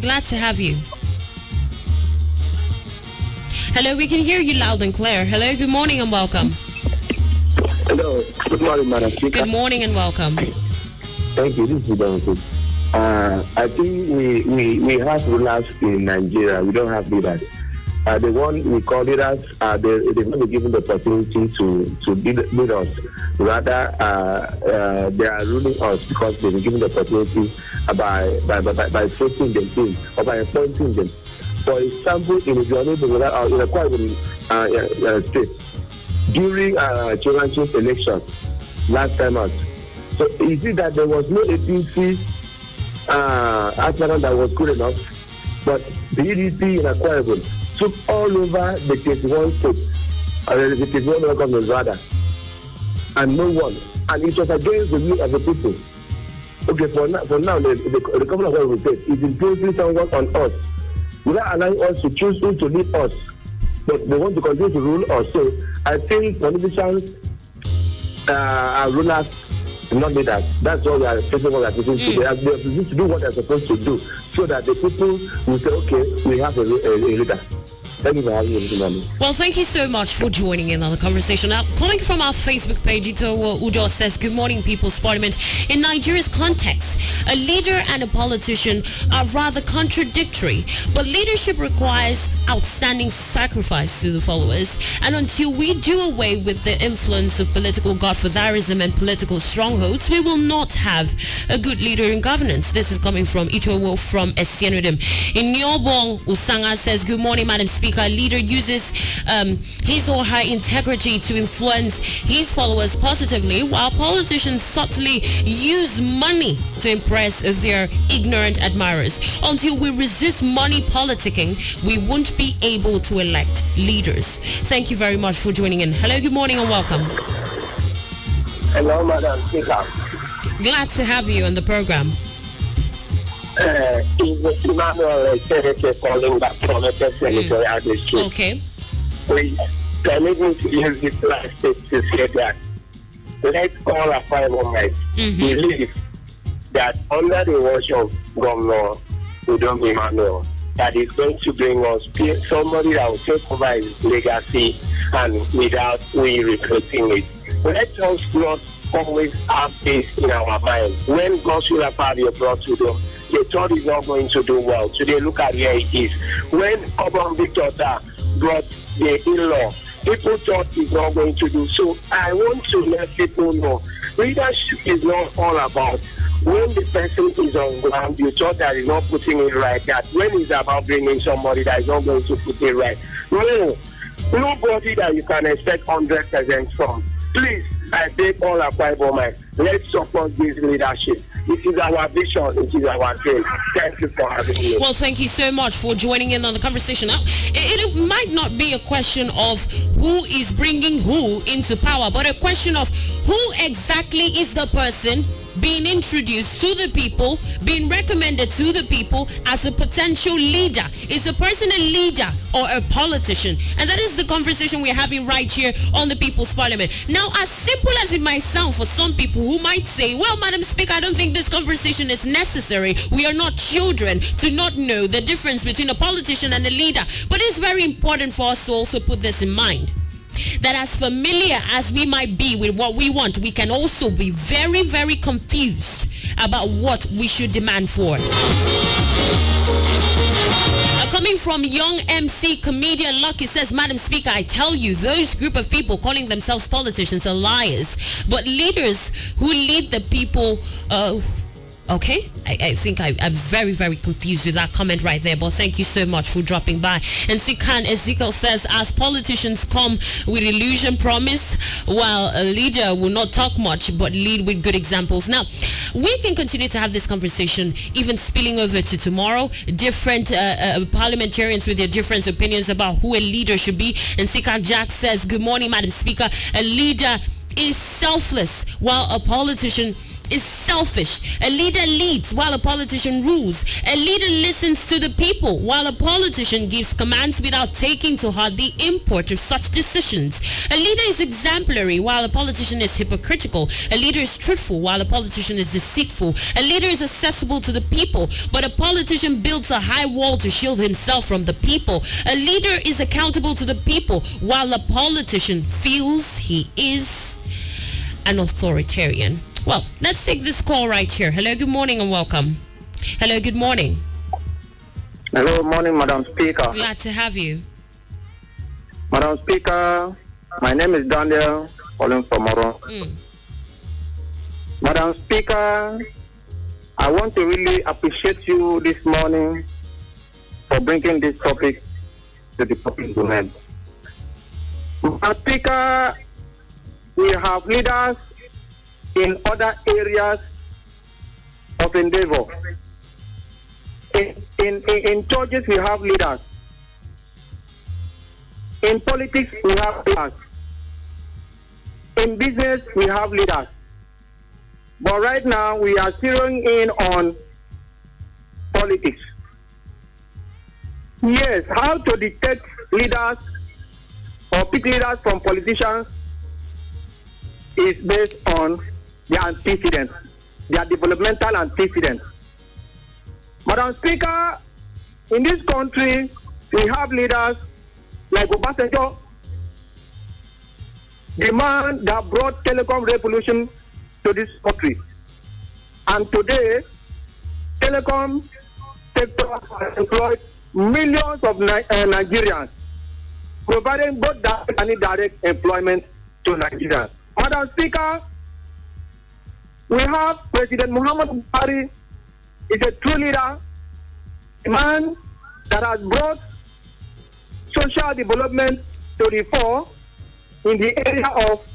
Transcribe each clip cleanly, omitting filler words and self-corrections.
Glad to have you. Hello, we can hear you loud and clear. Hello, good morning and welcome. Hello, good morning, Madam. Good morning and welcome. Thank you. This is Donald. I think we have rulers in Nigeria. We don't have leaders. The one we call leaders, they've not been given the opportunity to lead us. Rather, they are ruling us because they've been given the opportunity by forcing them in or by appointing them. For example, in a quite state, during Chirancho's election last time out, so is it that there was no APC that was good enough, but the EDP in Akwa Ibom took all over the 21 states, the 21 local governments rather, and no one, and it was against the will of the people. Okay, for now, the government of the state is imposing someone on us without allowing us to choose who to lead us, but they want to continue to rule us. So I think politicians are rulers, not leaders. That's what we are facing. What we are facing today. They are supposed to do what they are supposed to do, so that the people will say, "Okay, we have a leader." Thank you for having me. Well, thank you so much for joining in on the conversation. Now, calling from our Facebook page, Ito Udo says, "Good morning, People's Parliament. In Nigeria's context, a leader and a politician are rather contradictory, but leadership requires outstanding sacrifice to the followers. And until we do away with the influence of political godfatherism and political strongholds, we will not have a good leader in governance." This is coming from Ito Wolf from Esienudem. In Nyobong, Usanga says, "Good morning, Madam Speaker. A leader uses his or her integrity to influence his followers positively, while politicians subtly use money to impress their ignorant admirers. Until we resist money politicking, we won't be able to elect leaders." Thank you very much for joining in. Hello, good morning and welcome. Hello, Madam Speaker. Glad to have you on the program. Emmanuel Senator calling back from a senatorial district. Okay. Please permit me to use this last step to say that let's all our farmers believe that under the watch of Governor Udom Emmanuel, that is going to bring us somebody that will take over his legacy and without we regretting it. Let us not always have this in our mind. When Gospel Party brought to them, they thought it's not going to do well. Today, look at where it is. When Obam Victor brought the in-law, people thought it's not going to do. So I want to let people know, leadership is not all about when the person is on ground, you thought that he's not putting it right, that when it's about bringing somebody that is not going to put it right. No, nobody that you can expect 100% from. Please, I beg all our Bible men, let's support this leadership. It is our vision. It is our dream. Thank you for having me. Well, thank you so much for joining in on the conversation. Now, it might not be a question of who is bringing who into power, but a question of who exactly is the person being introduced to the people, being recommended to the people as a potential leader. Is a person a leader or a politician? And that is the conversation we're having right here on the People's Parliament. Now, as simple as it might sound for some people who might say, well, Madam Speaker, I don't think this conversation is necessary. We are not children to not know the difference between a politician and a leader. But it's very important for us to also put this in mind, that as familiar as we might be with what we want, we can also be very, very confused about what we should demand for. Coming from young MC comedian Lucky says, Madam Speaker, I tell you, those group of people calling themselves politicians are liars. But leaders who lead the people, okay, I think I'm very, very confused with that comment right there, but thank you so much for dropping by. And Sikan Ezekiel says, as politicians come with illusion promise, while a leader will not talk much but lead with good examples. Now, we can continue to have this conversation even spilling over to tomorrow. Different parliamentarians with their different opinions about who a leader should be. And Sikak Jack says, good morning, Madam Speaker. A leader is selfless, while a politician is selfish. A leader leads while a politician rules. A leader listens to the people while a politician gives commands without taking to heart the import of such decisions. A leader is exemplary while a politician is hypocritical. A leader is truthful while a politician is deceitful. A leader is accessible to the people, but a politician builds a high wall to shield himself from the people. A leader is accountable to the people while a politician feels he is an authoritarian. Well, let's take this call right here. Hello, good morning and welcome. Hello, good morning. Hello, morning, Madam Speaker. Glad to have you. Madam Speaker, my name is Daniel, calling from Moro. Madam Speaker, I want to really appreciate you this morning for bringing this topic to the public domain. Madam Speaker, we have leaders in other areas of endeavor. In churches, we have leaders. In politics, we have leaders. In business, we have leaders. But right now, we are zeroing in on politics. Yes, how to detect leaders or pick leaders from politicians is based on their antecedents, their developmental antecedents. Madam Speaker, in this country, we have leaders like Obasanjo, the man that brought telecom revolution to this country. And today, telecom sector has employed millions of Nigerians, providing both direct and indirect employment to Nigerians. Madam Speaker, we have President Muhammad Buhari is a true leader, a man that has brought social development to the fore in the area of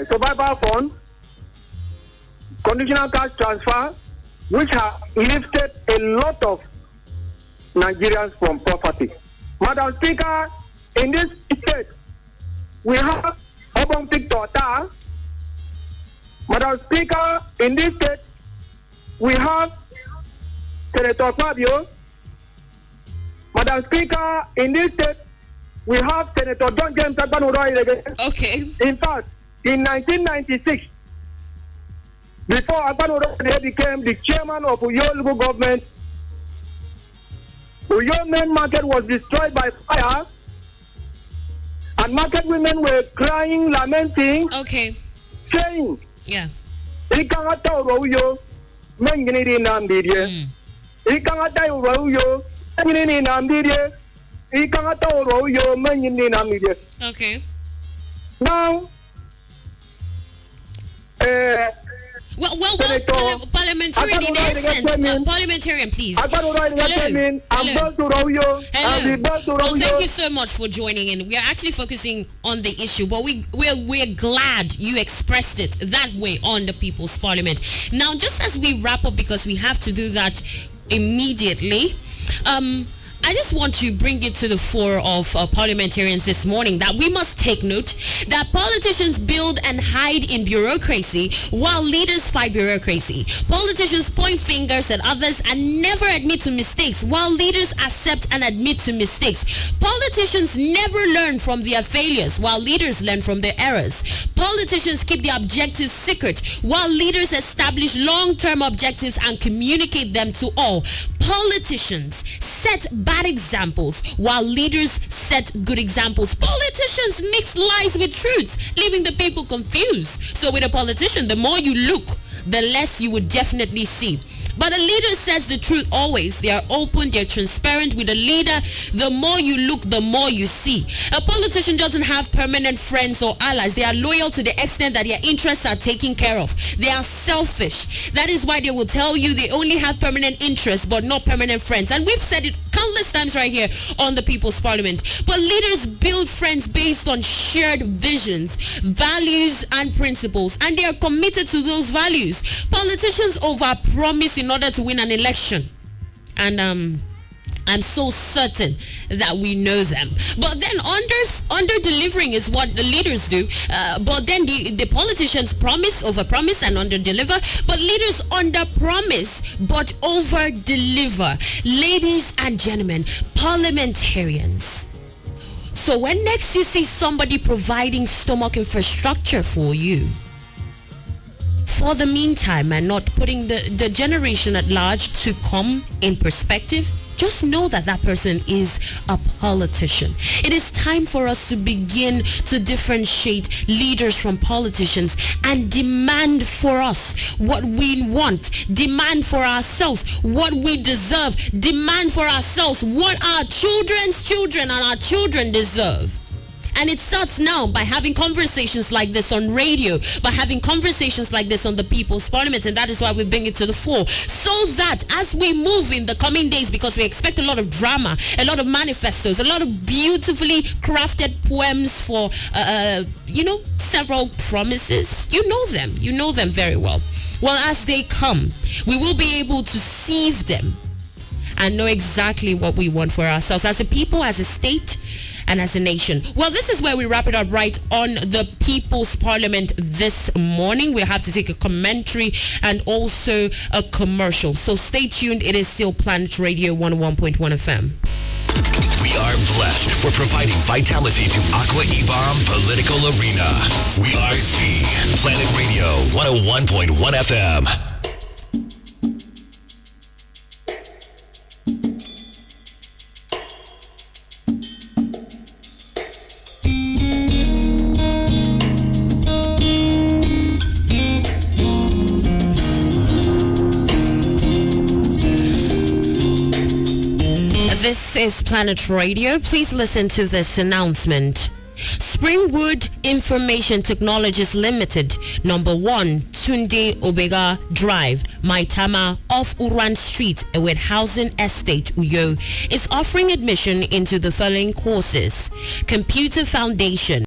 survival fund, conditional cash transfer, which have lifted a lot of Nigerians from poverty. Madam Speaker, in this state, we have Obong Tota. Madam Speaker, in this state, we have Senator Fabio. Madam Speaker, in this state, we have Senator John James Agbanuro. Okay. In fact, in 1996, before Agbanuro became the chairman of Uyo local government, Uyo main market was destroyed by fire, and market women were crying, lamenting, saying, yeah. Ikangata Uyo, Mangini Nambidia. Ikangata Uyo, Mangini Nambidia. Ikangata Uyo, Mangini Nambidia. Okay. Now, parliamentarian in essence. Parliamentarian, please. Hello. Well, thank you so much for joining in. We are actually focusing on the issue, but we're glad you expressed it that way on the People's Parliament. Now, just as we wrap up, because we have to do that immediately, I just want to bring it to the fore of parliamentarians this morning that we must take note that politicians build and hide in bureaucracy while leaders fight bureaucracy. Politicians point fingers at others and never admit to mistakes while leaders accept and admit to mistakes. Politicians never learn from their failures while leaders learn from their errors. Politicians keep their objectives secret while leaders establish long-term objectives and communicate them to all. Politicians set bad examples while leaders set good examples. Politicians mix lies with truth, leaving the people confused. So with a politician, the more you look, the less you would definitely see. But a leader says the truth always. They are open, they're transparent. With a leader, the more you look, the more you see. A politician doesn't have permanent friends or allies. They are loyal to the extent that their interests are taken care of. They are selfish. That is why they will tell you they only have permanent interests but not permanent friends. And we've said it countless times right here on the People's Parliament. But leaders build friends based on shared visions, values, and principles. And they are committed to those values. Politicians overpromise in order to win an election. And I'm so certain that we know them. But then under delivering is what the leaders do. But then the politicians promise, over promise, and under deliver. But leaders under promise but over deliver. Ladies and gentlemen, parliamentarians. So when next you see somebody providing stomach infrastructure for you, for the meantime, and not putting the generation at large to come in perspective, just know that that person is a politician. It is time for us to begin to differentiate leaders from politicians and demand for us what we want. Demand for ourselves what we deserve. Demand for ourselves what our children's children and our children deserve. And it starts now by having conversations like this on radio, by having conversations like this on the People's Parliament, and that is why we bring it to the fore. So that as we move in the coming days, because we expect a lot of drama, a lot of manifestos, a lot of beautifully crafted poems for, several promises. You know them very well. Well, as they come, we will be able to sieve them and know exactly what we want for ourselves as a people, as a state, and as a nation. Well, this is where we wrap it up right on the People's Parliament this morning. We have to take a commentary and also a commercial. So stay tuned. It is still Planet Radio 101.1 FM. We are blessed for providing vitality to Aqua Ibom Political Arena. We are the Planet Radio 101.1 FM. This is Planet Radio. Please listen to this announcement. Springwood Information Technologies Limited, number 1, Tunde Obega Drive, Maitama, off Uran Street, with Housing Estate, Uyo, is offering admission into the following courses: Computer Foundation,